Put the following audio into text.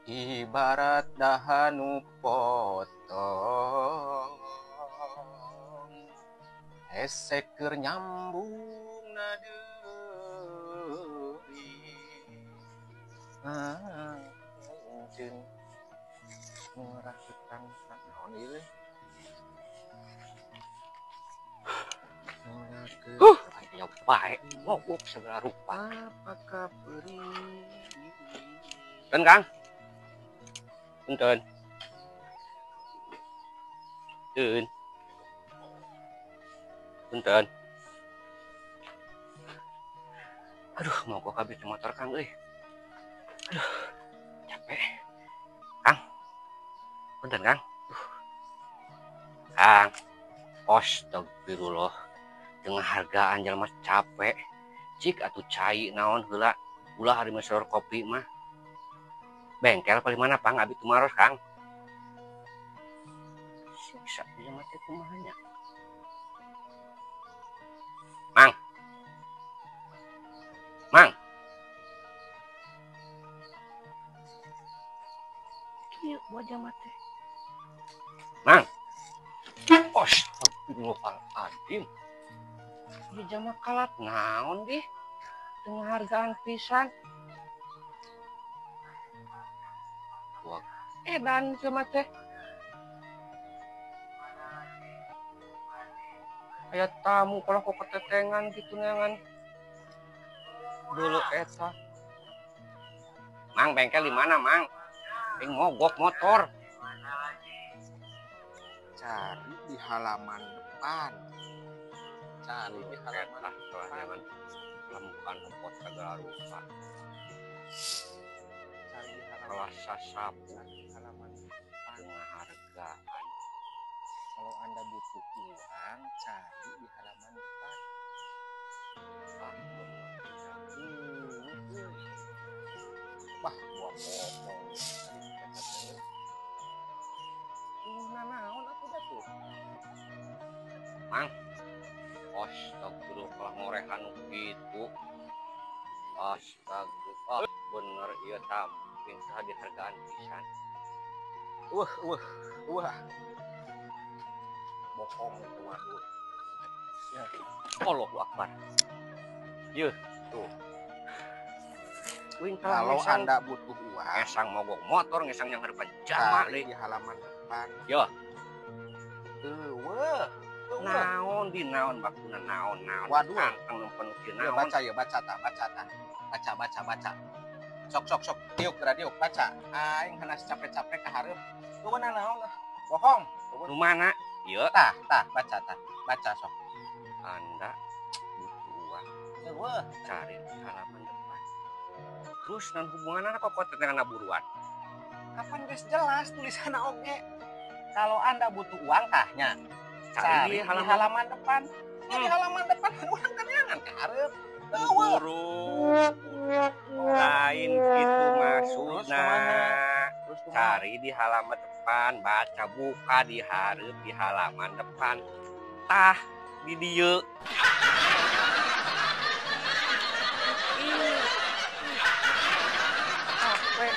Ibarat dahanu potong hesek keur nyambung nadeui anjeun ngerakitan naon ieu Ayo bae, mogok segala rupa. apakah beri Dan Kang. Punten. Punten. Aduh, mogok habis motor Kang euy. Aduh, capek. Kang. Punten Kang. Kang. Astagfirullah. Dengan hargaan jelema capek. Cik atuh cai naon heula. Ulah hari mesor kopi mah. Bengkel paling mana Pang abi tumaros Kang. Siksa jelema teh kumaha nya. Mang. Mang. Kieu wajah mate. Mang. Astagfirullahaladzim. Di jama kalat naon di dengan hargaan pisan. Wah, edan sama teh. Aya tamu kalau kok ketetengan gitu neangan. Dulu eta. Mang bengkel di mana, Mang? Ing mogok motor. cari di halaman depan cari di halaman Setelah jangan lamukan kepot segala rupa. cari di Kelas sasapu halaman depan. penghargaan. Kalau Anda butuh uang cari di halaman depan. Wah gua ngomong naon aku dah tuh Mang, astagfirullah ngorehan gitu. Astagfirullah, bener iya tam, pinta dihargaan pisan. wah bohong itu waduh ya. Allahu Akbar. Yeuh, tuh. Kalau Anda butuh uang ngesang mogok motor, ngesang yang harapan jama cari di halaman depan. Yo. Wah. Naon di naon bakuna naon. Waduh. Kantang nempen kieu Ya, naon. baca. Sok. Tiuk radio baca. Aing hanas capek-capek ka hareup. Tuh mana naon lah. Bohong. Nu mana? Ieu Tah, baca sok. Anda butuh uang, Wah, cari di halaman depan. Terus dan hubungan apa kok dengan buruan? kapan guys jelas tulisan oge. Kalau Anda butuh uang tahnya Cari di halaman depan. Di halaman depan urang kan nyangan ka hareup. Buruk. Lain gitu maksudna. Terus Cari di halaman depan, baca buka di hareup di halaman depan. Tah di dieu. Capek.